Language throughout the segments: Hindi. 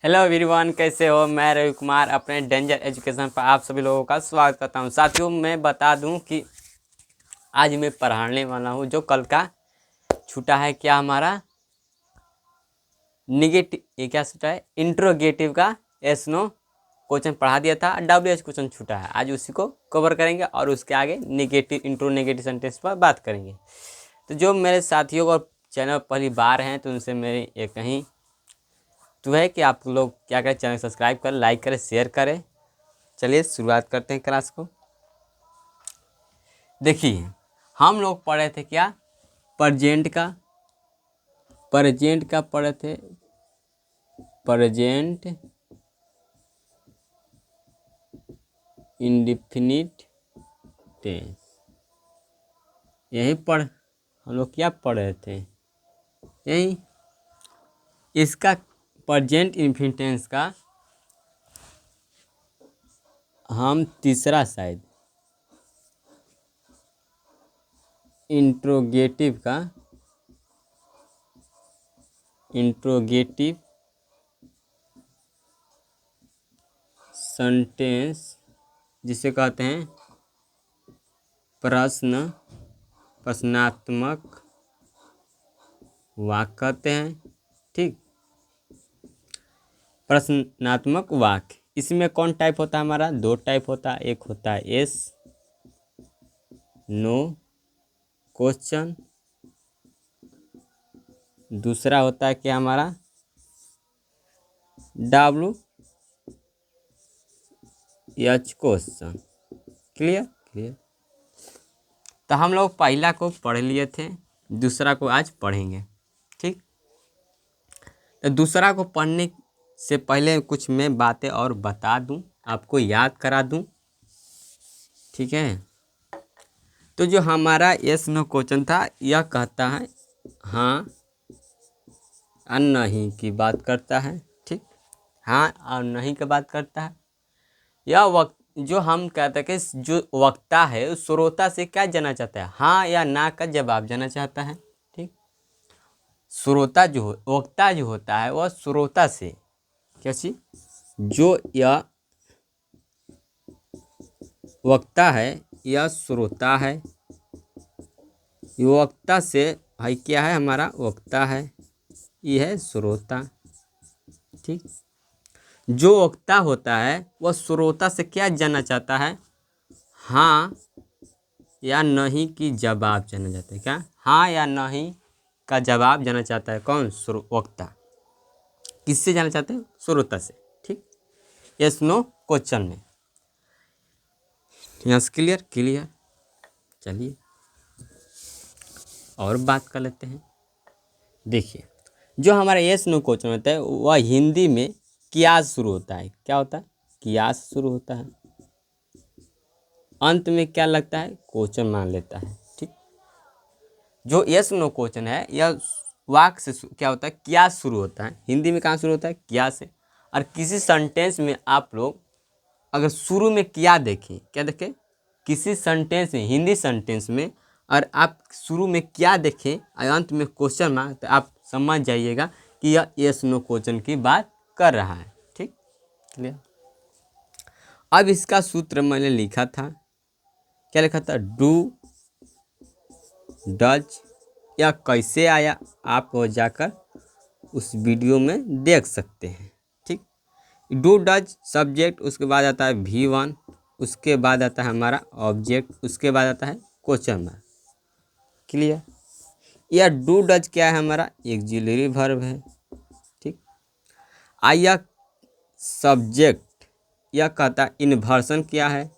हेलो एवरीवन, कैसे हो। मैं रवि कुमार अपने डेंजर एजुकेशन पर आप सभी लोगों का स्वागत करता हूं। साथियों, मैं बता दूं कि आज मैं पढ़ाने वाला हूं जो कल का छूटा है। क्या हमारा निगेटिव, ये क्या छूटा है, इंट्रोगेटिव का एस नो क्वेश्चन पढ़ा दिया था। WH क्वेश्चन छूटा है, आज उसी को कवर करेंगे और उसके आगे निगेटिव इंट्रो नेगेटिव सेंटेंस पर बात करेंगे। तो जो मेरे साथियों को चैनल पहली बार हैं तो उनसे मेरी एक ही तो है कि आप लोग क्या करें, चैनल सब्सक्राइब करें, लाइक करें, शेयर करें। चलिए शुरुआत करते हैं क्लास को। देखिए, हम लोग पढ़े थे क्या, प्रेजेंट का पढ़े थे। प्रेजेंट इंडेफिनिट टेंस, यही हम लोग क्या पढ़ रहे थे, यही इसका प्रेजेंट इंडेफिनिट टेंस का हम तीसरा शायद इंट्रोगेटिव सेंटेंस जिसे कहते हैं प्रश्नात्मक वाक्य कहते हैं। ठीक, प्रश्नात्मक वाक्य, इसमें कौन टाइप होता है हमारा, दो टाइप होता है। एक होता है यस नो क्वेश्चन, दूसरा होता है क्या हमारा WH क्वेश्चन। क्लियर। तो हम लोग पहला को पढ़ लिए थे, दूसरा को आज पढ़ेंगे। ठीक, तो दूसरा को पढ़ने से पहले कुछ मैं बातें और बता दूं, आपको याद करा दूं। ठीक है, तो जो हमारा यस नो क्वेश्चन था, यह कहता है हाँ और नहीं की बात करता है। ठीक, हाँ और नहीं की बात करता है। यह वक्त जो हम कहते हैं कि जो वक्ता है उस श्रोता से क्या जानना चाहता है, हाँ या ना का जवाब जानना चाहता है। ठीक, श्रोता जो वक्ता जो होता है वह श्रोता से कैसी, जो यह वक्ता है यह श्रोता है, वक्ता से भाई क्या है, हमारा वक्ता है, यह है श्रोता। ठीक, जो वक्ता होता है वह श्रोता से क्या जानना चाहता है, हाँ या नहीं की जवाब जानना चाहता है। क्या, हाँ या नहीं का जवाब जानना चाहता है। कौन, वक्ता। किससे जानना चाहते हैं, श्रोता से। ठीक, यस नो क्वेश्चन में। यहाँ से क्लियर। चलिए और बात कर लेते हैं। देखिए, जो हमारा यस नो क्वेश्चन होता है वह हिंदी में कियास शुरू होता है। क्या होता है, कियास शुरू होता है, अंत में क्या लगता है, क्वेश्चन मान लेता है। ठीक, जो यस नो क्वेश्चन है यह वाक्य से क्या होता है, कियास शुरू होता है। हिंदी में कहाँ शुरू होता है, कियास से। और किसी सेंटेंस में आप लोग अगर शुरू में क्या देखें, क्या देखें, किसी सेंटेंस में, हिंदी सेंटेंस में, और आप शुरू में क्या देखें और अंत में क्वेश्चन मार्क, तो आप समझ जाइएगा कि यह यस नो क्वेश्चन की बात कर रहा है। ठीक, क्लियर। अब इसका सूत्र मैंने लिखा था, क्या लिखा था, डू डज, या कैसे आया आप वो जाकर उस वीडियो में देख सकते हैं। ठीक, डू डज सब्जेक्ट, उसके बाद आता है V1, उसके बाद आता है हमारा ऑब्जेक्ट, उसके बाद आता है क्वेश्चन मार्क। क्लियर। यह डू डज क्या है, हमारा ऑक्सिलरी वर्ब है। ठीक, आया सब्जेक्ट, यह कहता है इन्वर्सन क्या है,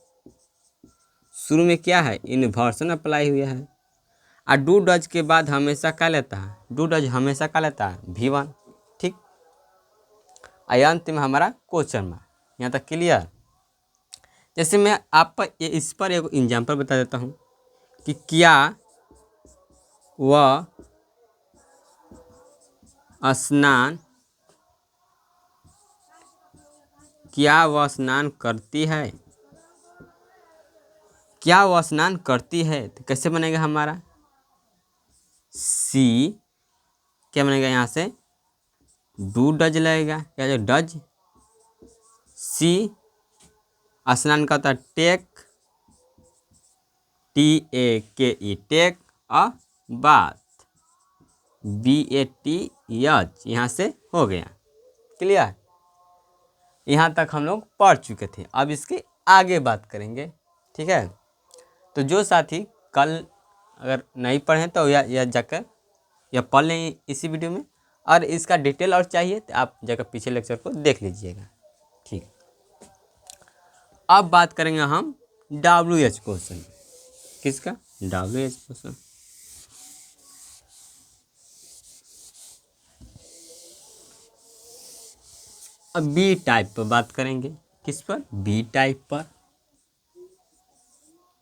शुरू में क्या है, इन्वर्सन अप्लाई हुआ है। और डू डज के बाद हमेशा क्या लेता है, डू डज हमेशा क्या लेता है, V1। ठीक, अंत में हमारा क्वेश्चन मार्क। यहाँ तक क्लियर। जैसे मैं आप पर इस पर एक एग्जाम्पल बता देता हूँ कि क्या वह स्नान करती है, क्या वह स्नान करती है, तो कैसे बनेगा हमारा, सी क्या बनेगा यहाँ से, डू डज लगेगा, क्या जो डज। सी स्नान का होता है take, TAKE take a bath, BATH, यहाँ से हो गया। क्लियर, यहाँ तक हम लोग पढ़ चुके थे। अब इसके आगे बात करेंगे, ठीक है। तो जो साथी कल अगर नहीं पढ़े तो या जाकर या पढ़ लें इसी वीडियो में, और इसका डिटेल और चाहिए तो आप जाकर पीछे लेक्चर को देख लीजिएगा, ठीक। अब बात करेंगे हम WH क्वेश्चन। किसका? WH question. अब बी टाइप पर बात करेंगे। किस पर? बी टाइप पर।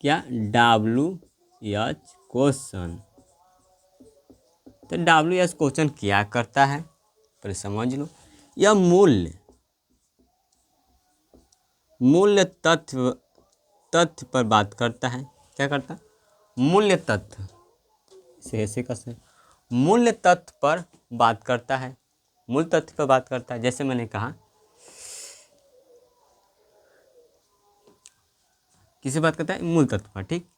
क्या? WH question. तो WH क्वेश्चन क्या करता है पर समझ लो। यह मूल्य तथ्य पर बात करता है। क्या करता है? मूल्य तथ्य से ऐसे कैसे मूल्य तथ्य पर बात करता है। मूल तथ्य पर बात करता है, जैसे मैंने कहा किसे बात करता है? मूल तथ्य पर, ठीक।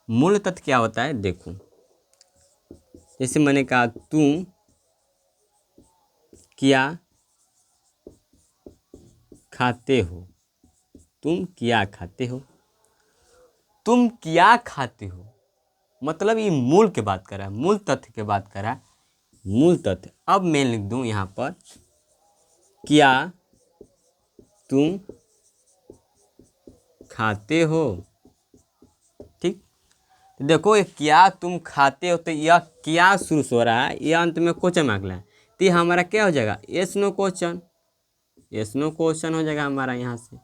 मूल तथ्य क्या होता है देखो, जैसे मैंने कहा तुम क्या खाते हो, तुम क्या खाते हो, तुम क्या खाते हो, मतलब ये मूल के बात कर रहा है, मूल तथ्य के बात कर रहा है, मूल तथ्य। अब मैं लिख दूं यहाँ पर क्या तुम खाते हो, ठीक। देखो ये क्या तुम खाते हो, तो यह क्या शुरू हो रहा है, यह अंत में क्वेश्चन मार्क है, तो ये हमारा क्या हो जाएगा? Yes no question, yes no question हो जाएगा हमारा यहाँ से।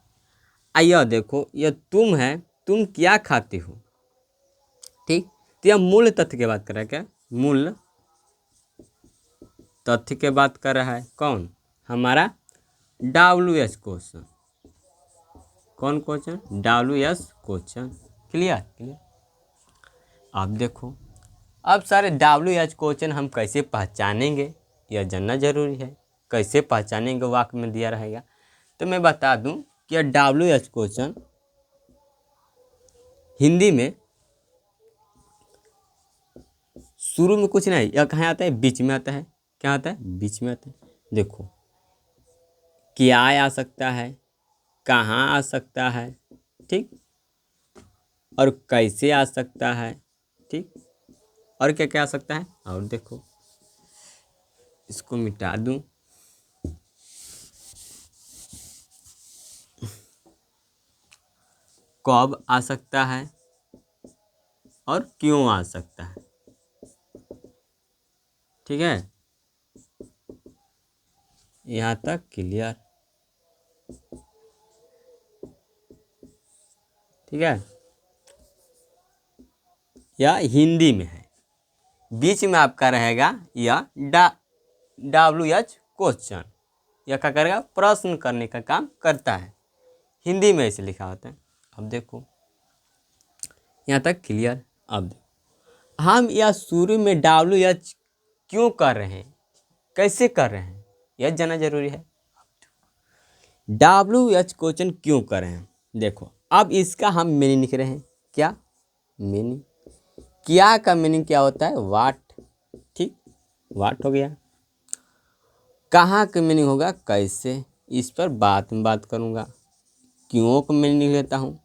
आइए देखो यह तुम है, तुम क्या खाते हो, ठीक। तो यह मूल तथ्य की बात कर रहा है। क्या? मूल तथ्य के बात कर रहा है। कौन? हमारा WH क्वेश्चन। कौन क्वेश्चन? WH question. क्लियर। अब देखो, अब सारे WH क्वेश्चन हम कैसे पहचानेंगे यह जानना जरूरी है। कैसे पहचानेंगे वाक्य में दिया रहेगा। तो मैं बता दूं कि यह WH क्वेश्चन हिंदी में शुरू में कुछ नहीं, यह कहाँ आता है? बीच में आता है। क्या आता है? बीच में आता है। देखो क्या आ सकता है, कहाँ आ सकता है, ठीक, और कैसे आ सकता है, ठीक, और क्या क्या आ सकता है। और देखो इसको मिटा दूं, कब आ सकता है और क्यों आ सकता है, ठीक है। यहाँ तक क्लियर, ठीक है। यह हिंदी में है, बीच में आपका रहेगा यह WH क्वेश्चन। यह क्या करेगा? प्रश्न करने का काम करता है। हिंदी में ऐसे लिखा होता है। अब देखो यहाँ तक क्लियर। अब देखो हम यह शुरू में WH क्यों कर रहे हैं, कैसे कर रहे हैं, यह जानना जरूरी है। WH क्वेश्चन क्यों कर रहे हैं, देखो अब इसका हम मीनिंग लिख रहे हैं। क्या मीनिंग? क्या का मीनिंग क्या होता है? वाट, ठीक, वाट हो गया। कहाँ का मीनिंग होगा? कैसे। इस पर बात में बात करूँगा। क्यों का मीनिंग लेता हूँ,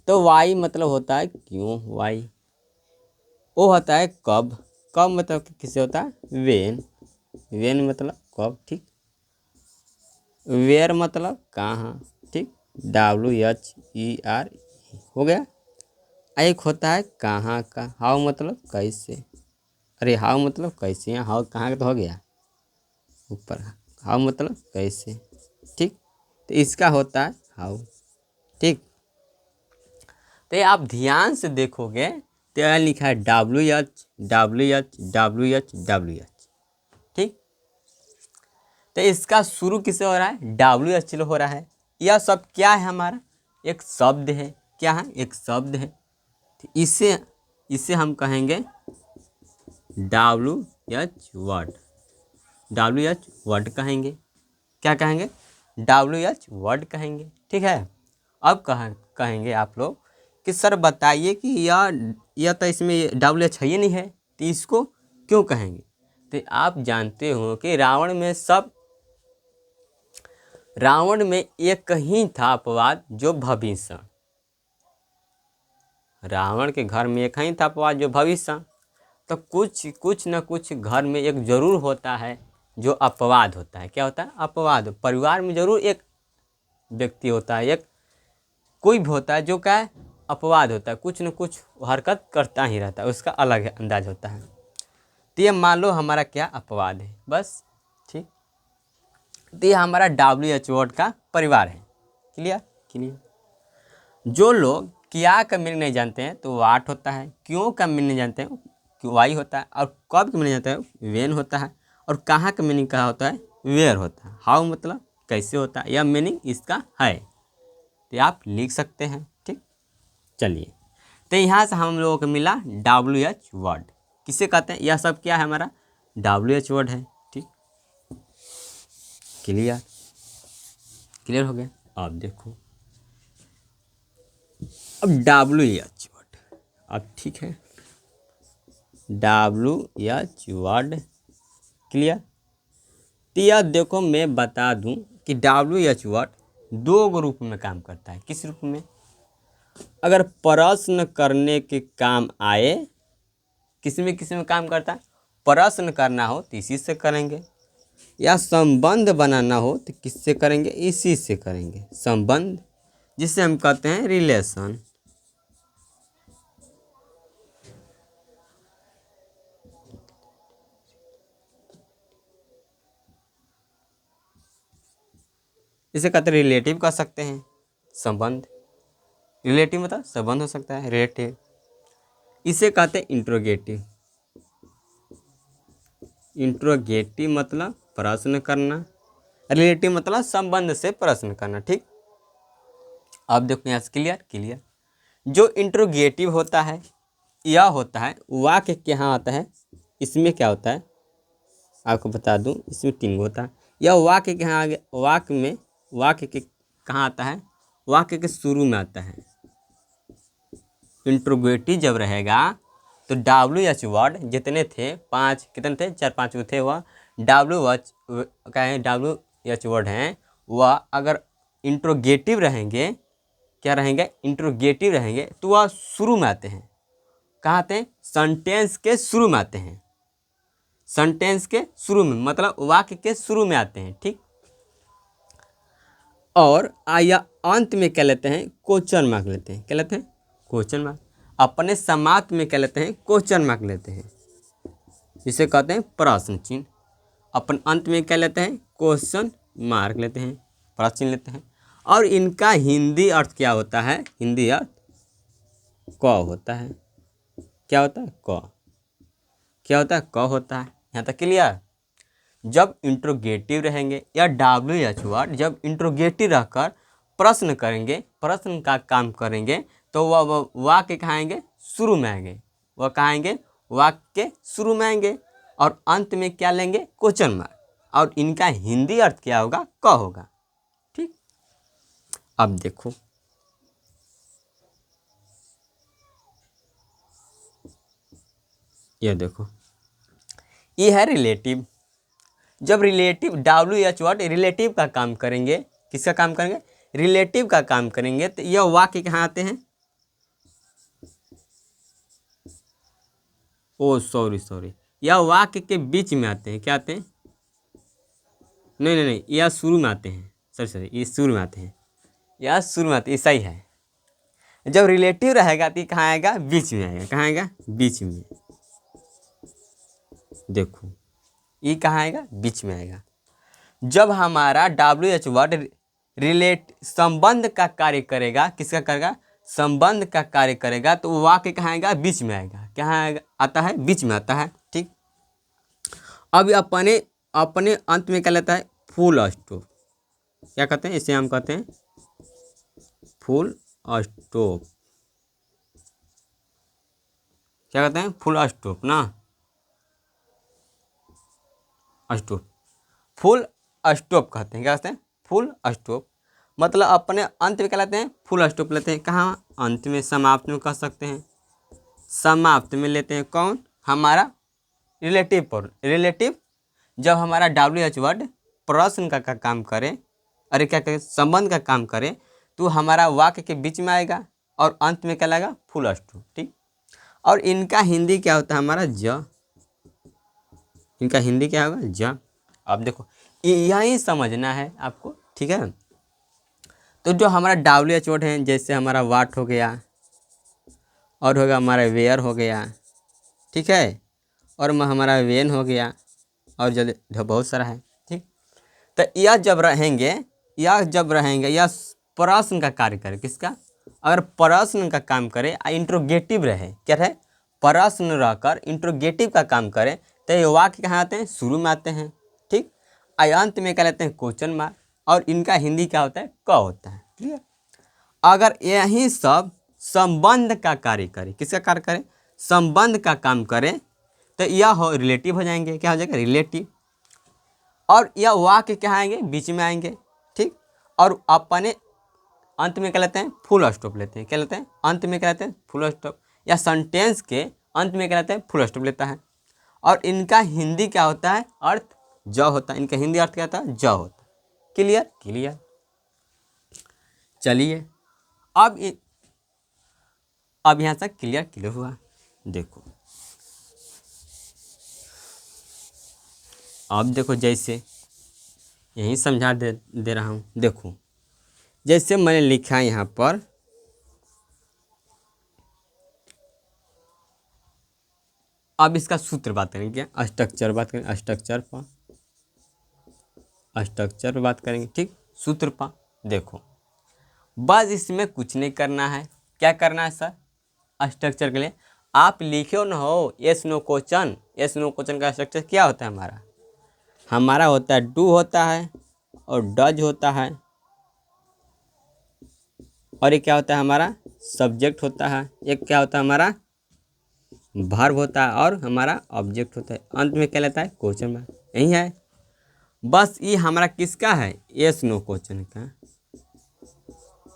तो वाई मतलब होता है क्यों, वाई। वो होता है कब, कब मतलब किसे होता है? वेन, वेन मतलब कब, ठीक। वेयर मतलब कहाँ, ठीक। WHER हो गया। एक होता है कहाँ का, हाउ मतलब कैसे। अरे हाउ मतलब कैसे, यहाँ हाउ कहाँ का तो हो गया ऊपर, हाउ मतलब कैसे, ठीक। तो इसका होता है हाउ, ठीक। तो ये आप ध्यान से देखोगे तो यहाँ लिखा है WH WH WH WH, ठीक। तो इसका शुरू किससे हो रहा है? WH से हो रहा है। यह सब क्या है? हमारा एक शब्द है। क्या है? एक शब्द है। तो इसे हम कहेंगे WH वर्ड, WH वर्ड कहेंगे। क्या कहेंगे? WH वर्ड कहेंगे। ठीक है। अब कहेंगे आप लोग कि सर बताइए कि यह तो इसमें WH है ही नहीं है, तो इसको क्यों कहेंगे? तो आप जानते हो कि रावण में एक ही था अपवाद, जो भविष्य। रावण के घर में एक ही था अपवाद, जो भविष्य। तो कुछ न कुछ घर में एक जरूर होता है जो अपवाद होता है। क्या होता है? अपवाद। परिवार में जरूर एक व्यक्ति होता है, एक कोई भी होता है जो क्या है? अपवाद होता है। कुछ न कुछ हरकत करता ही रहता है, उसका अलग अंदाज होता है। तो ये मान लो हमारा क्या अपवाद है, बस। ठीक। तो ये हमारा WH वर्ड का परिवार है। क्लियर? क्लियर। जो लोग क्या का मीनिंग नहीं जानते हैं तो वाट होता है, क्यों का मीनिंग नहीं जानते हैं वाई होता है, और कब का मीनिंग जानते हैं वेन होता है, और कहाँ का मीनिंग कहाँ होता है? वेयर होता है। हाउ मतलब कैसे होता है, यह मीनिंग इसका है। तो आप लिख सकते हैं। ठीक। चलिए, तो यहाँ से हम लोगों को मिला WH वर्ड। किसे कहते हैं? यह सब क्या है? हमारा WH वर्ड है। ठीक। क्लियर? क्लियर हो गया? अब देखो, अब WH वर्ड। अब ठीक है, WH वर्ड। क्लियर? तो यह देखो, मैं बता दूं कि WH वर्ड दो रूप में काम करता है। किस रूप में? अगर प्रश्न करने के काम आए, किस में काम करता है? प्रश्न करना हो तो इसी से करेंगे, या संबंध बनाना हो तो किससे करेंगे? इसी से करेंगे। संबंध, जिसे हम कहते हैं रिलेशन। इसे कहते हैं रिलेटिव कह सकते हैं, संबंध। रिलेटिव मतलब संबंध हो सकता है, रिलेटिव। इसे कहते हैं इंट्रोगेटिव। इंट्रोगेटिव मतलब प्रश्न करना, रिलेटिव मतलब संबंध से प्रश्न करना। ठीक। अब देखो यहाँ से क्लियर? क्लियर। जो इंट्रोगेटिव होता है, यह होता है वाक्य के यहाँ आता है। इसमें क्या होता है आपको बता दूं, इसमें 3 होता है। यह वाक्य के यहाँ आगे, वाक्य के कहाँ आता है? वाक्य के शुरू में आता है। इंट्रोगेटिव जब रहेगा तो WH वर्ड जितने थे, 5 कितने थे? 4-5 थे। वह WH वर्ड हैं, वह अगर इंट्रोगेटिव रहेंगे, क्या रहेंगे? इंट्रोगेटिव रहेंगे, तो वह शुरू में आते हैं। कहाँ आते हैं? सेंटेंस के शुरू में आते हैं। सेंटेंस के शुरू में मतलब वाक्य के शुरू में आते हैं। ठीक। और या अंत में क्या लेते हैं? क्वेश्चन मार्क लेते हैं। क्या लेते हैं? Question mark. अपने समाप्त में क्या लेते हैं? क्वेश्चन मार्क लेते हैं, जिसे कहते हैं प्रश्न चिन्ह। अपन अंत में क्या लेते हैं? क्वेश्चन मार्क लेते हैं, प्रश्न चिन्ह लेते हैं। और इनका हिंदी अर्थ क्या होता है? हिंदी अर्थ क होता है। क्या होता है? क। क्या होता है? क होता है। यहाँ तक क्लियर? जब इंट्रोगेटिव रहेंगे या WH वर्ड जब इंट्रोगेटिव रहकर प्रश्न करेंगे, प्रश्न का काम करेंगे, तो वह वाक्य कहाँ आएंगे? शुरू में आएंगे। वह कहाँ आएंगे? वाक्य के शुरू में आएंगे। और अंत में क्या लेंगे? Question mark. और इनका हिंदी अर्थ क्या होगा? क होगा। ठीक। अब देखो, ये देखो, ये है रिलेटिव। जब रिलेटिव WH वर्ड रिलेटिव का काम करेंगे, किसका काम करेंगे? रिलेटिव का काम करेंगे, तो यह वाक्य कहाँ आते हैं? ओ सॉरी, यह वाक्य के बीच में आते हैं। क्या आते हैं? नहीं, यह शुरू में आते हैं। सॉरी, ये शुरू में आते हैं। यह शुरू में आते हैं, ऐसा ही है। जब रिलेटिव रहेगा तो ये कहाँ आएगा? बीच में आएगा। कहाँ आएगा? बीच में। देखो, ये कहाँ आएगा? बीच में आएगा। जब हमारा WH वर्ड संबंध का कार्य करेगा, किसका करेगा? संबंध का कार्य करेगा, तो वाक्य कहाँ आएगा? बीच में आएगा। कहाँ आएगा? आता है? बीच में आता है। ठीक। अब अपने अपने अंत में क्या लेता है? Full stop. क्या कहते हैं इसे? हम कहते हैं फुल स्टॉप। क्या कहते हैं? फुल स्टॉप ना, स्टॉप। फुल स्टॉप कहते हैं। क्या कहते हैं? Full stop. मतलब अपने अंत में क्या लेते हैं? फुल स्टॉप लेते हैं। कहाँ? अंत में, समाप्त में कह सकते हैं। समाप्त में लेते हैं कौन? हमारा रिलेटिव पर। रिलेटिव जब हमारा WH वर्ड प्रश्न का काम करे, अरे क्या करें, संबंध का काम करे, तो हमारा वाक्य के बीच में आएगा और अंत में क्या लगेगा? Full stop. ठीक। और इनका हिंदी क्या होता है? हमारा ज। इनका हिंदी क्या होगा? ज। अब देखो यही समझना है आपको। ठीक है। तो जो हमारा WH वर्ड है, जैसे हमारा वाट हो गया, और होगा हमारा वेयर हो गया, ठीक है, और हमारा वेन हो गया, और जो बहुत सारा है। ठीक। तो यह जब रहेंगे यह प्रश्न का कार्य करे। किसका? अगर प्रश्न का काम करे, इंट्रोगेटिव रहे, क्या रहे? प्रश्न रहकर इंट्रोगेटिव का काम करे, तो ये वाक्य कहाँ आते हैं? शुरू में आते हैं। ठीक। अंत में क्या लेते हैं? Question mark. और इनका हिंदी क्या होता है? क होता है। क्लियर? अगर यही सब संबंध का कार्य करे, किसका कार्य करे? संबंध का काम करे, तो यह रिलेटिव हो जाएंगे। क्या हो जाएगा? रिलेटिव। और यह वाक्य क्या आएंगे? बीच में आएंगे। ठीक। और अपने अंत में क्या लेते हैं? फुल स्टॉप लेते हैं। क्या लेते हैं? अंत में क्या लेते हैं? Full stop. या सेंटेंस के अंत में क्या लेते हैं? फुल स्टॉप लेता है। और इनका हिंदी क्या होता है? अर्थ ज होता है। इनका हिंदी अर्थ क्या होता है? ज होता है। क्लियर? क्लियर। चलिए अब यहाँ तक क्लियर हुआ। देखो अब देखो, जैसे यही समझा दे रहा हूँ। देखो जैसे मैंने लिखा है यहाँ पर, अब इसका सूत्र बात करेंगे। क्या? स्ट्रक्चर बात करेंगे। स्ट्रक्चर बात करेंगे। ठीक। सूत्र पर देखो, बस इसमें कुछ नहीं करना है। क्या करना है सर? स्ट्रक्चर के लिए आप लिखे ना हो yes no question. Yes no question का स्ट्रक्चर क्या होता है? हमारा होता है डू होता है, और डज होता है, और ये क्या होता है? हमारा सब्जेक्ट होता है। एक क्या होता है? हमारा वर्ब होता है, और हमारा ऑब्जेक्ट होता है। अंत में क्या लेता है? Question mark. यही है। बस ये हमारा किसका है? यस नो क्वेश्चन का।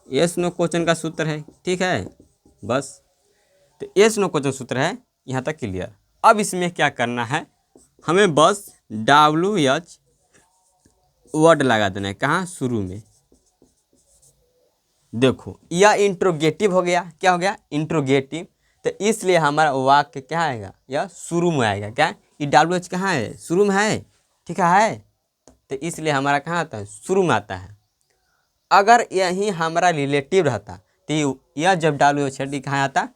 यस नो क्वेश्चन का सूत्र है। ठीक है। बस तो यस नो क्वेश्चन सूत्र है। यहाँ तक क्लियर। अब इसमें क्या करना है? हमें बस WH वर्ड लगा देना है। कहाँ? शुरू में। देखो यह इंट्रोगेटिव हो गया। क्या हो गया? इंट्रोगेटिव। तो इसलिए हमारा वाक्य क्या आएगा? यह शुरू में आएगा। क्या? ये WH कहाँ है? शुरू में है। ठीक है। तो इसलिए हमारा कहाँ आता है? शुरू में आता है। अगर यही हमारा रिलेटिव रहता, तो यह जब WH कहाँ आता?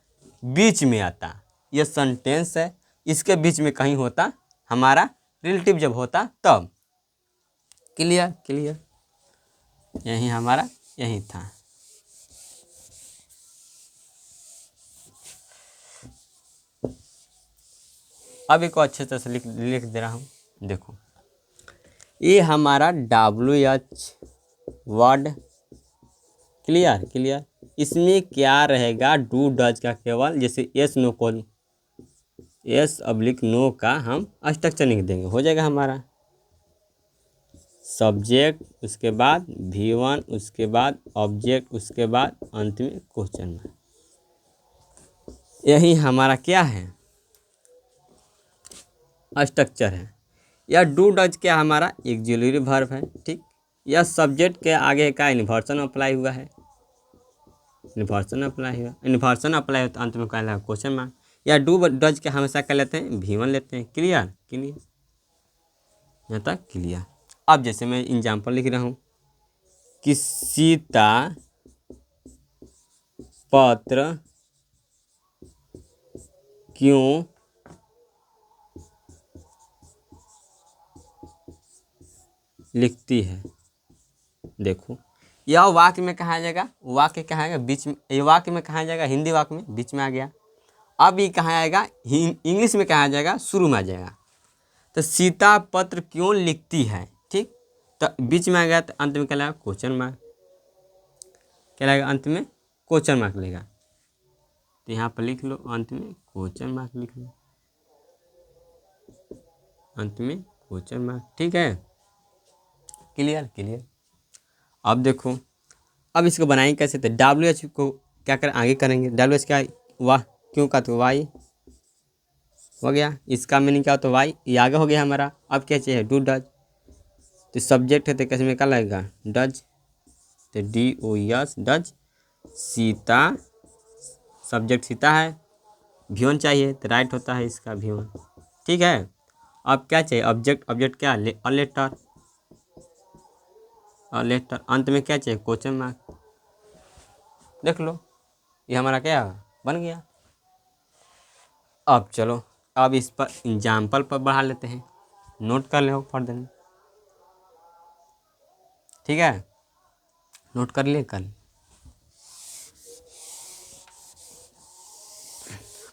बीच में आता। यह सेंटेंस है, इसके बीच में कहीं होता हमारा रिलेटिव जब होता तब। क्लियर? क्लियर। यही हमारा यही था। अब इसको अच्छे तरह से लिख दे रहा हूँ। देखो ये हमारा WH वर्ड। क्लियर? क्लियर। इसमें क्या रहेगा? डू डज का केवल, जैसे यस नो कॉल, यस/नो का हम स्ट्रक्चर लिख देंगे। हो जाएगा हमारा सब्जेक्ट, उसके बाद V1, उसके बाद ऑब्जेक्ट, उसके बाद अंत में क्वेश्चन मार्क। यही हमारा क्या है? स्ट्रक्चर है। या डू डज क्या? हमारा ऑक्सिलरी वर्ब है। ठीक। यह सब्जेक्ट के आगे का इन्वर्सन अप्लाई हुआ है। इन्वर्सन अप्लाई होता अंत में क्या लगा? Question mark. या डू डज के हमेशा क्या लेते हैं? V1 लेते हैं। क्लियर? क्लियर। यहाँ तक क्लियर। अब जैसे मैं एग्जाम्पल लिख रहा हूँ कि सीता पत्र क्यों लिखती है। देखो यह वाक्य में कहाँ आ जाएगा? वाक्य कहाँ आएगा? बीच में। ये वाक्य में कहाँ आ जाएगा? हिंदी वाक्य में बीच में आ गया। अब ये कहाँ आएगा? इंग्लिश में कहाँ आ जाएगा? शुरू में आ जाएगा। तो सीता पत्र क्यों लिखती है। ठीक। तो बीच में आ गया, तो अंत में क्या लगेगा? Question mark. क्या लगेगा? अंत में क्वेश्चन मार्क लेगा। तो यहाँ पर लिख लो, अंत में क्वेश्चन मार्क लिख लो, अंत में क्वेश्चन मार्क। ठीक है। Clear clear. अब देखो, अब इसको बनाएंगे कैसे, तो डब्ल्यू एच को क्या कर आगे करेंगे, डब्ल्यू एच क्या, वाह क्यों का तो वाई हो गया, इसका मीनिंग क्या, तो वाई, ये आगे हो गया हमारा। अब क्या चाहिए, डू डज, तो सब्जेक्ट है तो कैसे में क्या लगेगा, डज, तो D O yes does. Sita, subject Sita है, भियोन चाहिए तो राइट होता है इसका भियोन, ठीक है। अब क्या चाहिए, ऑब्जेक्ट, ऑब्जेक्ट क्या, अ लेटर, अ लेटर, अंत में क्या चाहिए, क्वेश्चन मार्क। देख लो ये हमारा क्या बन गया। अब चलो, अब इस पर एग्जाम्पल पर बढ़ा लेते हैं, नोट कर ले फॉर देन, ठीक है, नोट कर लिए कल।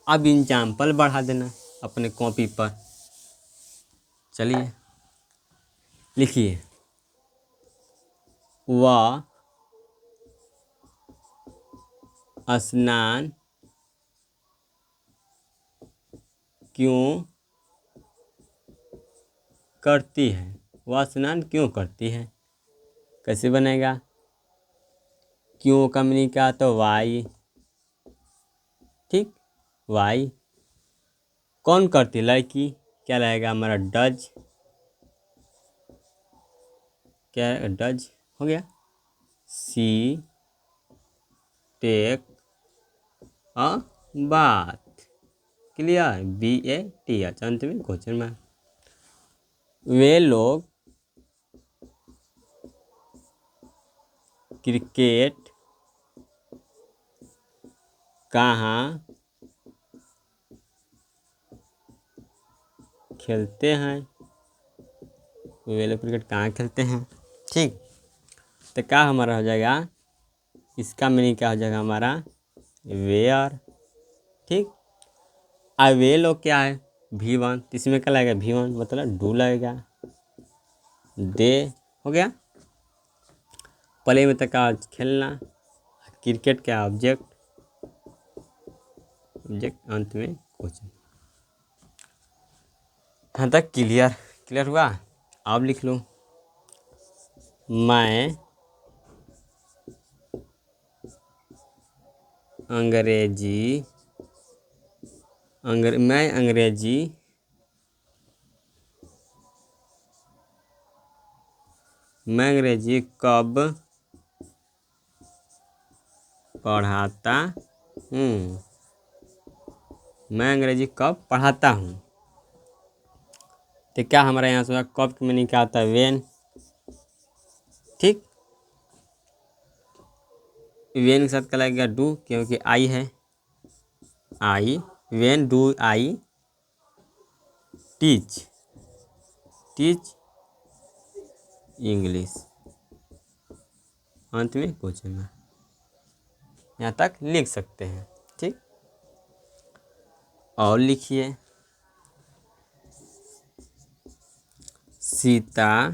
अब एग्जाम्पल बढ़ा देना अपने कॉपी पर, चलिए लिखिए, वह स्नान क्यों करती है, वह स्नान क्यों करती है, कैसे बनेगा, क्यों का मीनिंग क्या, तो वाई, ठीक, वाई, कौन करती, लड़की, क्या रहेगा हमारा, डज, क्या डज हो गया। सी टेक अ बात, क्लियर, BAT अंत में क्वेश्चन मार्क। वे लोग क्रिकेट कहाँ खेलते हैं, वे लोग क्रिकेट कहाँ खेलते हैं, ठीक। तो क्या हमारा हो जाएगा, इसका मीनिंग क्या हो जाएगा हमारा, वेयर, ठीक। अब वे लोग क्या है, V1, इसमें क्या लगेगा, V1 मतलब डू लगेगा, दे हो गया, प्ले में तक का खेलना, क्रिकेट क्या ऑब्जेक्ट, ऑब्जेक्ट अंत में क्वेश्चन। हाँ तक क्लियर, क्लियर हुआ। अब लिख लो, मैं अंग्रेजी मैं अंग्रेजी कब पढ़ाता हूँ, मैं अंग्रेजी कब पढ़ाता हूँ, तो क्या हमारा यहाँ से कब की मीनिंग क्या आता है, वेन, ठीक। वेन के साथ क्या लगेगा, डू, क्योंकि आई है, I, when do I teach, teach English, अंत में क्वेश्चन मार्क, यहाँ तक लिख सकते हैं, ठीक। और लिखिए, सीता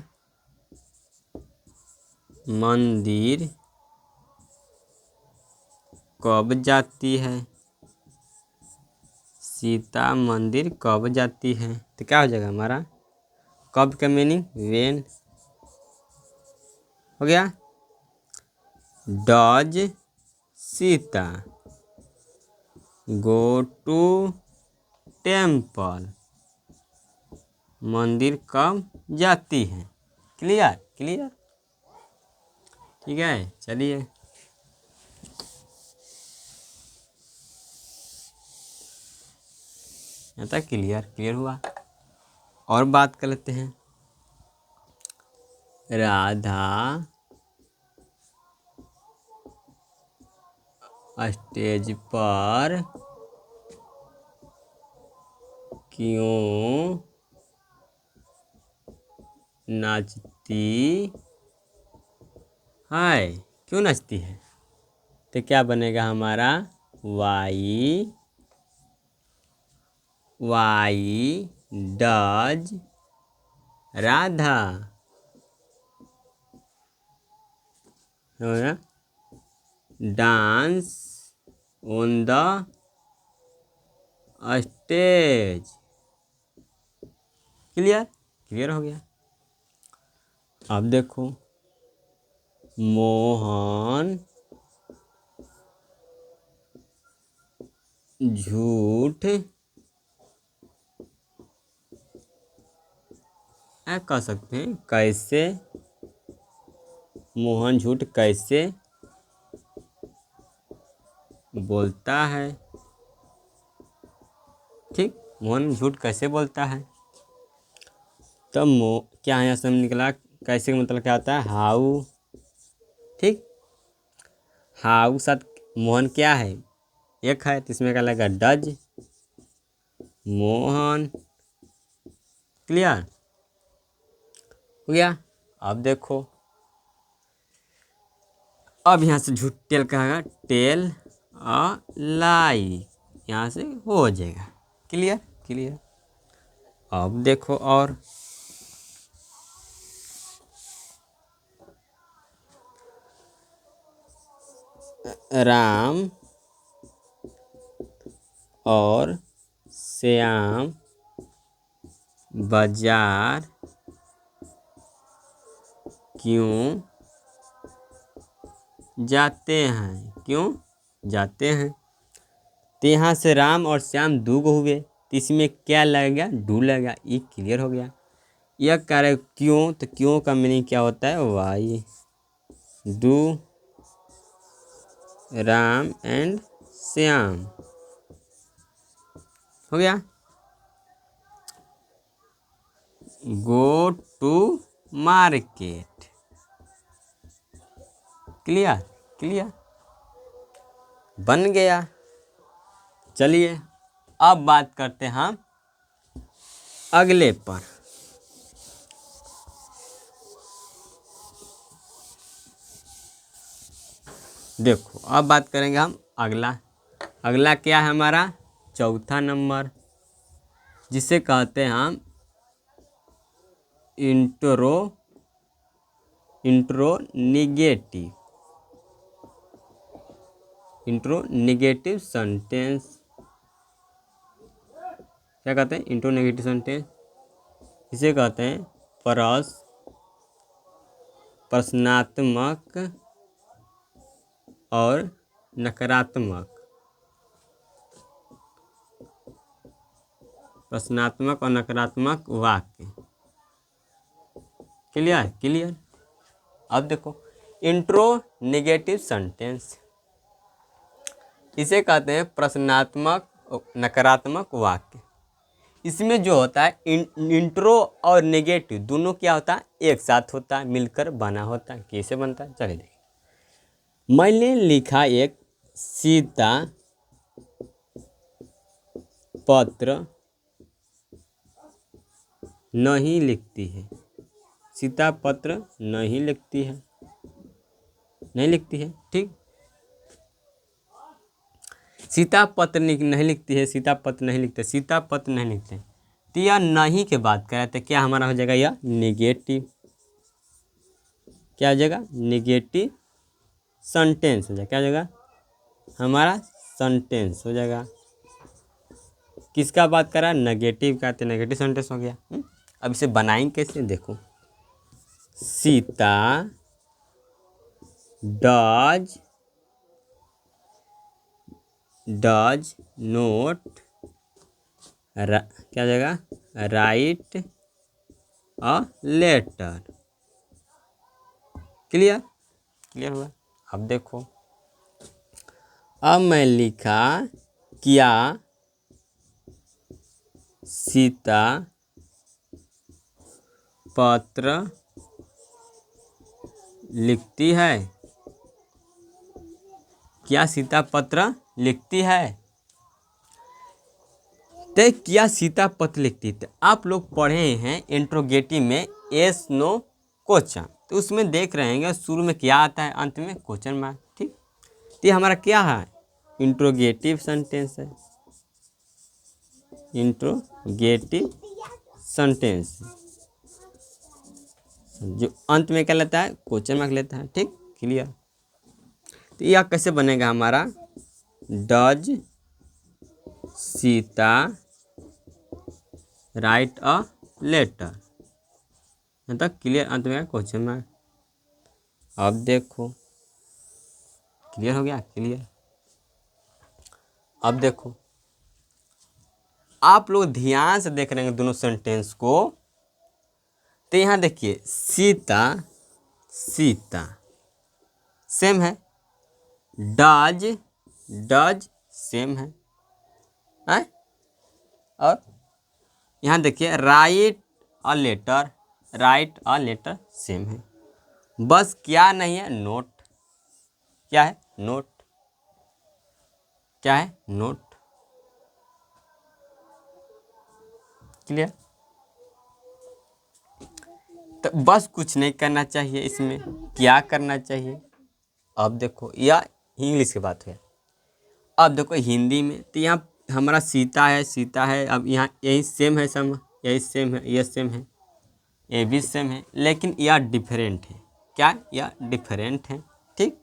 मंदिर कब जाती है, सीता मंदिर कब जाती है, तो क्या हो जाएगा हमारा, कब का मीनिंग वेन हो गया। Does Sita go to temple, मंदिर कब जाती है, क्लियर क्लियर, ठीक है। चलिए यहाँ तक क्लियर, क्लियर हुआ। और बात कर लेते हैं, राधा स्टेज पर क्यों नाचती है, क्यों नाचती है, तो क्या बनेगा हमारा, why, why does Radha, dance on the stage, clear, clear हो गया। अब देखो, मोहन झूठ कह सकते हैं कैसे, मोहन झूठ कैसे बोलता है। ठीक, मोहन झूठ कैसे बोलता है। तो क्या यहाँ से निकला, कैसे का मतलब क्या होता है, हाउ। ठीक, हाउ साथ मोहन क्या है, एक है, तो इसमें क्या लगेगा, डज मोहन। क्लियर हो गया। अब देखो, अब यहाँ से झूठ टेल कहेगा, टेल अ लाई, यहाँ से हो जाएगा। Clear clear. अब देखो, और राम और श्याम बाजार क्यों जाते हैं, क्यों जाते हैं। तो यहाँ से राम और श्याम दो गो हुए, तो इसमें क्या लगेगा, डू लगेगा। ये क्लियर हो गया। यह कह रहे क्यों, तो क्यों का मीनिंग क्या होता है, why. Do Ram and Shyam, हो गया। Go to market. Clear clear, बन गया। चलिए अब बात करते हैं हम अगले पर। देखो, अब बात करेंगे हम अगला। अगला क्या है हमारा, चौथा नंबर, जिसे कहते हैं हम इंट्रोनिगेटिव सेंटेंस। क्या कहते हैं, इंट्रोनिगेटिव सेंटेंस। इसे कहते हैं प्रश्नात्मक और नकारात्मक। प्रश्नात्मक और नकारात्मक वाक्य। Clear clear. अब देखो, इंट्रोनिगेटिव सेंटेंस, इसे कहते हैं प्रश्नात्मक नकारात्मक वाक्य। इसमें जो होता है इंट्रो और नेगेटिव दोनों क्या होता है, एक साथ होता है, मिलकर बना होता है। कैसे बनता है, चलिए देखिए। मैंने लिखा एक सीता पत्र नहीं लिखती है। सीता पत्र नहीं लिखती है, नहीं लिखती है। ठीक, सीता पत्र नहीं लिखती है, सीता पत्र नहीं लिखते, सीता पत्र नहीं लिखते। तो यह नहीं के बात करें तो क्या हमारा हो जाएगा, यह नेगेटिव। क्या हो जाएगा, नेगेटिव सेंटेंस हो जाएगा। क्या हो जाएगा, हमारा सेंटेंस हो जाएगा। किसका बात कर रहा है, नेगेटिव का, तो नेगेटिव सेंटेंस हो गया। अब इसे बनाएंगे कैसे, देखो। सीता डज नोट क्या हो जाएगा, write a letter. Clear clear हुआ। अब देखो, अब मैं लिखा, क्या सीता पत्र लिखती है। क्या सीता पत्र लिखती है। तो क्या सीता पत्र लिखती है, आप लोग पढ़े हैं इंट्रोगेटिव में एस नो क्वेश्चन, तो उसमें देख रहे हैं शुरू में क्या आता है, अंत में क्वेश्चन मार्क। ठीक, तो ये हमारा क्या है, इंट्रोगेटिव सेंटेंस है। इंट्रोगेटिव सेंटेंस जो अंत में क्या लेता है, क्वेश्चन मार्क लेता है। ठीक, क्लियर। तो यह कैसे बनेगा हमारा, does Sita write a letter. यहाँ तक क्लियर। अंत में क्वेश्चन मार्क। अब देखो क्लियर हो गया, क्लियर। अब देखो आप लोग ध्यान से देख रहे हैं दोनों सेंटेंस को, तो यहाँ देखिए सीता सीता सेम है, डज डज सेम है, हैं? और यहाँ देखिए राइट अ लेटर सेम है। बस क्या नहीं है, नोट। क्या है, नोट। क्या है, नोट। क्लियर। तो बस कुछ नहीं करना चाहिए इसमें, क्या करना चाहिए। अब देखो या इंग्लिश की बात है, अब देखो हिंदी में तो यहाँ हमारा सीता है, सीता है। अब यहाँ यही सेम है, सब यही सेम है, ये सेम है, ये भी सेम है, लेकिन यह डिफरेंट है। क्या, यह डिफरेंट है। ठीक,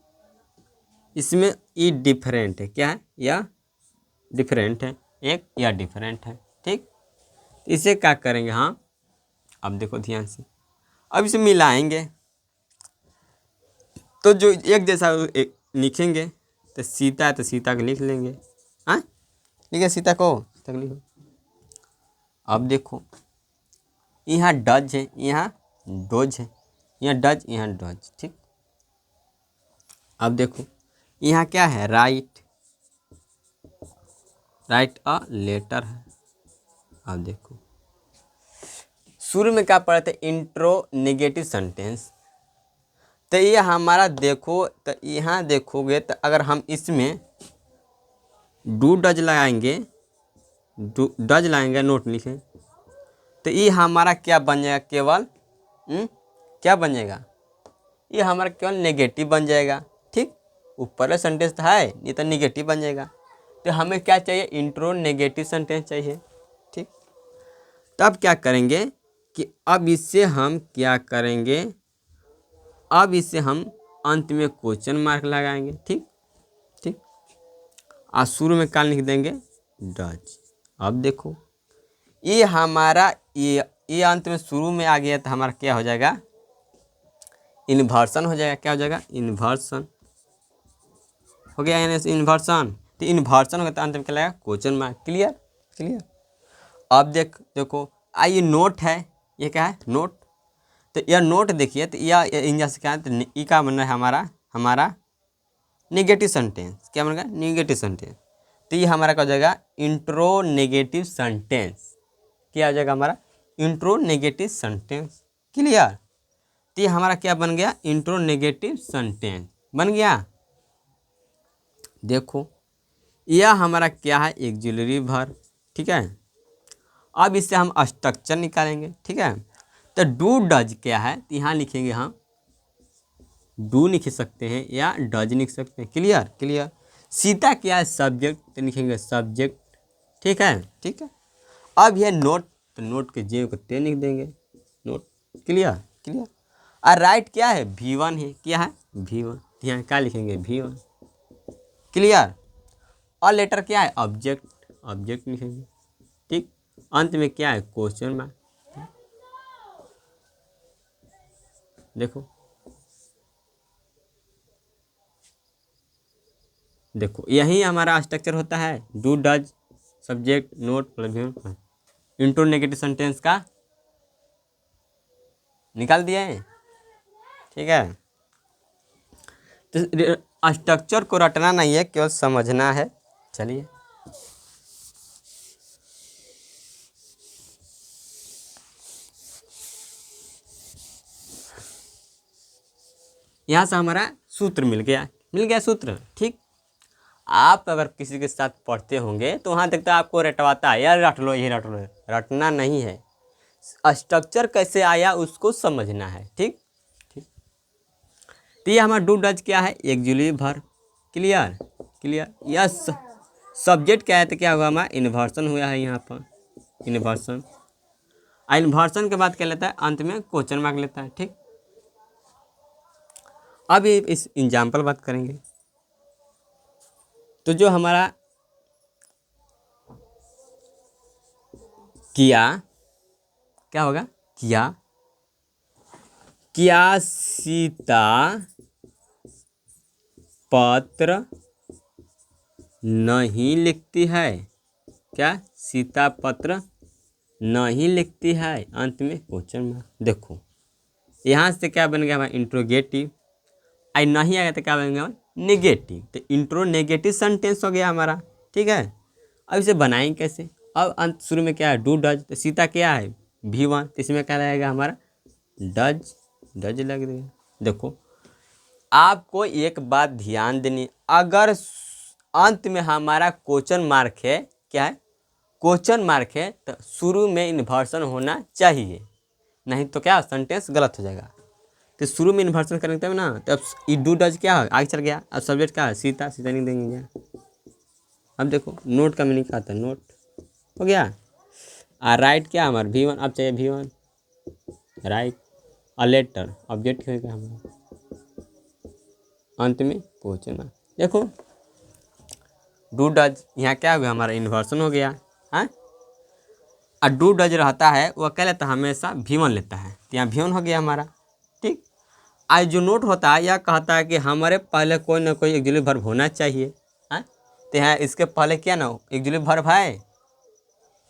इसमें ये डिफरेंट है। क्या है, यह डिफरेंट है, एक यह डिफरेंट है। ठीक, इसे क्या करेंगे, हाँ अब देखो ध्यान से, अब इसे मिलाएंगे तो जो एक जैसा एक लिखेंगे, तो सीता है तो सीता को लिख लेंगे। हाँ, ठीक है, सीता को सीता को लिखो। अब देखो यहाँ डज है, यहाँ डोज है, यहाँ डज, यहाँ डज। ठीक, अब देखो यहाँ क्या है, राइट अ लेटर है। अब देखो शुरू में क्या पढ़े थे, इंट्रो नेगेटिव सेंटेंस। तो ये हमारा देखो, तो यहाँ देखोगे तो अगर हम इसमें डू डज लगाएंगे, डज लाएंगे, नोट लिखें, तो ये हमारा क्या बन जाएगा, केवल क्या बन जाएगा, ये हमारा केवल नेगेटिव बन जाएगा। ठीक, ऊपर वाला सेंटेंस तो है, ये तो नेगेटिव बन जाएगा। तो हमें क्या चाहिए, इंट्रो नेगेटिव सेंटेंस चाहिए। ठीक, तब क्या करेंगे कि अब इससे हम क्या करेंगे, अब इससे हम अंत में क्वेश्चन मार्क लगाएंगे। ठीक, ठीक, और शुरू में क्या लिख देंगे, डज। अब देखो ये हमारा ये अंत में शुरू में आ गया, तो हमारा क्या हो जाएगा, इन्वर्सन हो जाएगा। क्या हो जाएगा, इन्वर्सन हो गया, यानी इन्वर्सन। तो इन्वर्सन हो गया तो अंत में क्या लगेगा, क्वेश्चन मार्क। Clear, clear. अब देखो ये नोट है, ये क्या है, नोट। तो यह नोट देखिए, तो यह इंजन से क्या है, तो ई का बन रहा है हमारा निगेटिव सेंटेंस। क्या बनेगा, निगेटिव सेंटेंस। तो ये हमारा क्या हो जाएगा, इंट्रो नेगेटिव सेंटेंस। क्या हो जाएगा हमारा, इंट्रो नेगेटिव सेंटेंस। क्लियर। तो ये हमारा क्या बन गया, इंट्रो नेगेटिव सेंटेंस बन गया। देखो यह हमारा क्या है, ऑक्सिलरी वर्ब। ठीक है, अब इससे हम स्ट्रक्चर निकालेंगे। ठीक है, तो डू डज क्या है, तो यहाँ लिखेंगे हम डू लिख सकते हैं या डज लिख सकते हैं। Clear, clear. सीता क्या है, सब्जेक्ट, तो लिखेंगे सब्जेक्ट। ठीक है, ठीक है। अब यह नोट, तो नोट के जे को ते लिख देंगे, नोट। Clear, clear. और राइट क्या है, V1 है। क्या है, V1, यहाँ क्या लिखेंगे, V1। क्लियर। और लेटर क्या है, ऑब्जेक्ट, ऑब्जेक्ट लिखेंगे। ठीक, अंत में क्या है, क्वेश्चन मार्क। देखो देखो यही हमारा स्ट्रक्चर होता है, do does subject note plus intro negative sentence का निकाल दिया है। ठीक है, तो स्ट्रक्चर को रटना नहीं है, केवल समझना है। चलिए यहाँ से हमारा सूत्र मिल गया सूत्र। ठीक, आप अगर किसी के साथ पढ़ते होंगे तो वहाँ देखता है आपको रटवाता है, यार रट लो, ये रट लो। रटना नहीं है, स्ट्रक्चर कैसे आया उसको समझना है। ठीक, ठीक। तो ये हमारा डू डज क्या है, auxiliary verb. Clear, clear. Yes, subject क्या है, तो क्या हुआ, हमारा इन्वर्सन हुआ है यहाँ पर, इन्वर्सन। इन्वर्सन के बाद क्या लेता है, अंत में क्वेश्चन मार्क लेता है। ठीक, अब ये इस एग्जाम्पल बात करेंगे। तो जो हमारा किया, क्या होगा, किया, क्या सीता पत्र नहीं लिखती है? क्या सीता पत्र नहीं लिखती है? अंत में क्वेश्चन मार्क। देखो यहाँ से क्या बन गया हमारा इंट्रोगेटिव, आई नहीं आएगा तो क्या बन गया नेगेटिव, तो इंट्रो नेगेटिव सेंटेंस हो गया हमारा। ठीक है, अब इसे बनाएंगे कैसे? अब अंत शुरू में क्या है डू डज, तो सीता क्या है V1, तो इसमें क्या रहेगा हमारा डज, डज लग देगा। देखो आपको एक बात ध्यान देनी, अगर अंत में हमारा क्वेश्चन मार्क है, क्या है क्वेश्चन मार्क है, तो शुरू में इन्वर्सन होना चाहिए, नहीं तो क्या सेंटेंस गलत हो जाएगा। तो शुरू में इन्वर्सन करेंगे तब ना, तो अब डू डज क्या है आगे चल गया, अब सब्जेक्ट क्या है सीता, सीता नहीं देंगे क्या। अब देखो नोट का मीनिंग क्या था, नोट हो गया। राइट क्या हमारा V1, अब चाहिए V1 right. A letter object होगा हमारा, अंत में क्वेश्चन मार्क। देखो डू डज यहाँ क्या हो गया हमारा इन्वर्सन हो गया। हाँ, और डू डज रहता है वह क्या लेता है हमेशा V1 लेता है, तो यहाँ V1 हो गया हमारा। ठीक, आज जो नोट होता है यह कहता है कि हमारे पहले कोई ना कोई ऑक्सिलरी वर्ब होना चाहिए। हाँ, तो यहाँ इसके पहले क्या ना ऑक्सिलरी वर्ब है,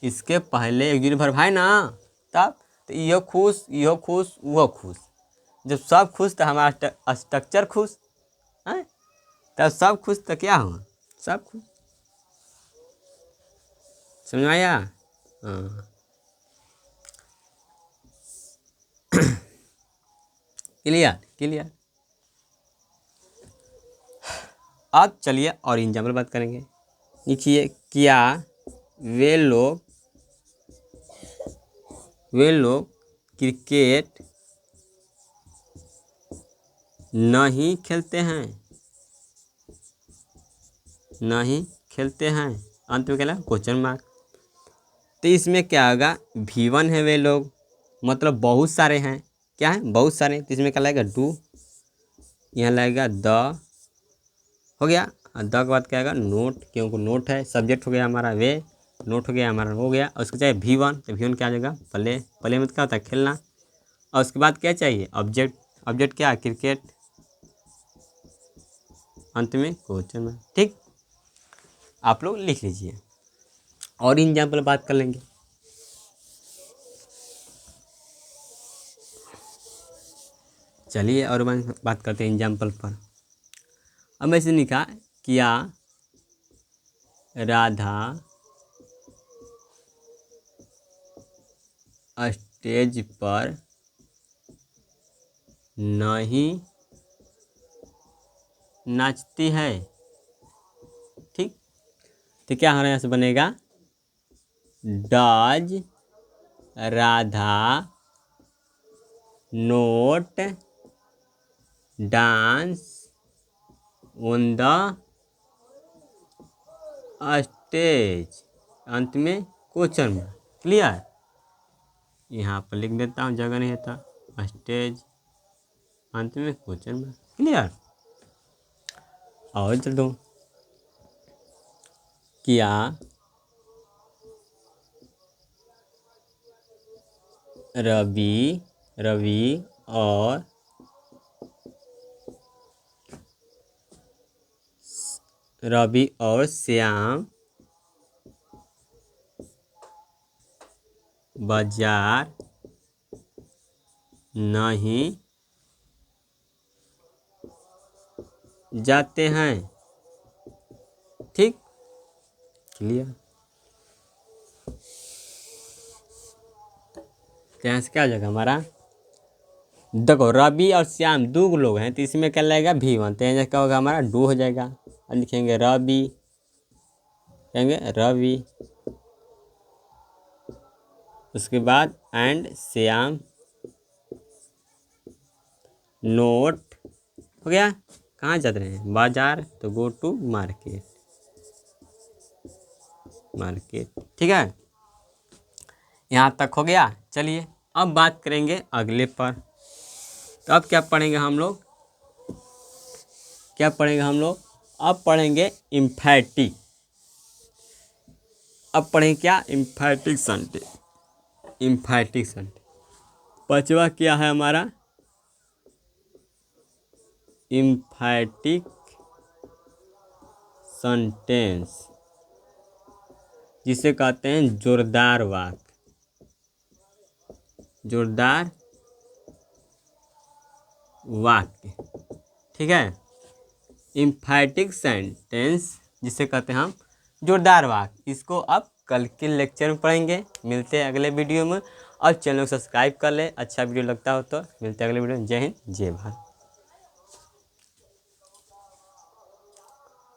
इसके पहले ऑक्सिलरी वर्ब है ना, तब तो यो खुश यो खुश वो खुश, जब सब खुश तो हमारा स्ट्रक्चर खुश है, तब सब खुश तो क्या हुआ सब खुश। समझ में आया? हाँ क्लियर क्लियर। अब चलिए और एग्जाम्पल बात करेंगे। देखिए क्या वे लोग क्रिकेट नहीं खेलते हैं, नहीं खेलते हैं, अंत में क्या क्वेश्चन मार्क। तो इसमें क्या होगा V1 है वे लोग, मतलब बहुत सारे हैं, क्या है बहुत सारे, तो इसमें क्या लगेगा डू, यहाँ लगेगा द हो गया, और द के बाद क्या आएगा नोट, क्योंकि नोट है, सब्जेक्ट हो गया हमारा वे, नोट हो गया हमारा हो गया, और उसके चाहिए V1, तो V1 क्या आ जाएगा प्ले, प्ले में क्या होता है खेलना, और उसके बाद क्या चाहिए ऑब्जेक्ट, ऑब्जेक्ट क्या है क्रिकेट, अंत में क्वेश्चन मार्क। ठीक, आप लोग लिख लीजिए और एग्जाम्पल बात कर लेंगे। चलिए और बात करते हैं एग्जाम्पल पर। अब मैं इसे लिखा क्या राधा स्टेज पर नहीं नाचती है। ठीक, तो क्या हमारे यहाँ से बनेगा does Radha note dance on the stage, अंत में क्वेश्चन मार्क। क्लियर, यहाँ पर लिख देता हूँ जगह नहीं होता स्टेज, अंत में क्वेश्चन मार्क। क्लियर, और चल दो क्या रवि और श्याम बाजार नहीं जाते हैं। ठीक, क्लियर, यहाँ से क्या हो जाएगा हमारा, देखो रवि और श्याम दो लोग हैं, तो इसमें क्या लगेगा V1, तो यहाँ क्या होगा हमारा डू हो जाएगा, और लिखेंगे रवि, कहेंगे रवि, उसके बाद एंड श्याम नोट हो गया, कहाँ जा रहे हैं बाजार, तो गो टू मार्केट, मार्केट। ठीक है, यहाँ तक हो गया। चलिए अब बात करेंगे अगले पर। तो अब क्या पढ़ेंगे हम लोग, क्या पढ़ेंगे हम लोग, अब पढ़ेंगे इम्फैटिक। अब पढ़ेंगे क्या इम्फैटिक सेंटेंस, इम्फैटिक सेंटेंस। पांचवा क्या है हमारा इम्फैटिक सेंटेंस, जिसे कहते हैं जोरदार वाक्य, जोरदार वाक्य। ठीक है, इम्फैटिक सेंटेंस जिसे कहते हैं हम जोरदार वाक्य। इसको अब कल के लेक्चर में पढ़ेंगे। मिलते हैं अगले वीडियो में, और चैनल को सब्सक्राइब कर ले। अच्छा वीडियो लगता हो तो मिलते हैं अगले वीडियो में। जय हिंद, जय भारत।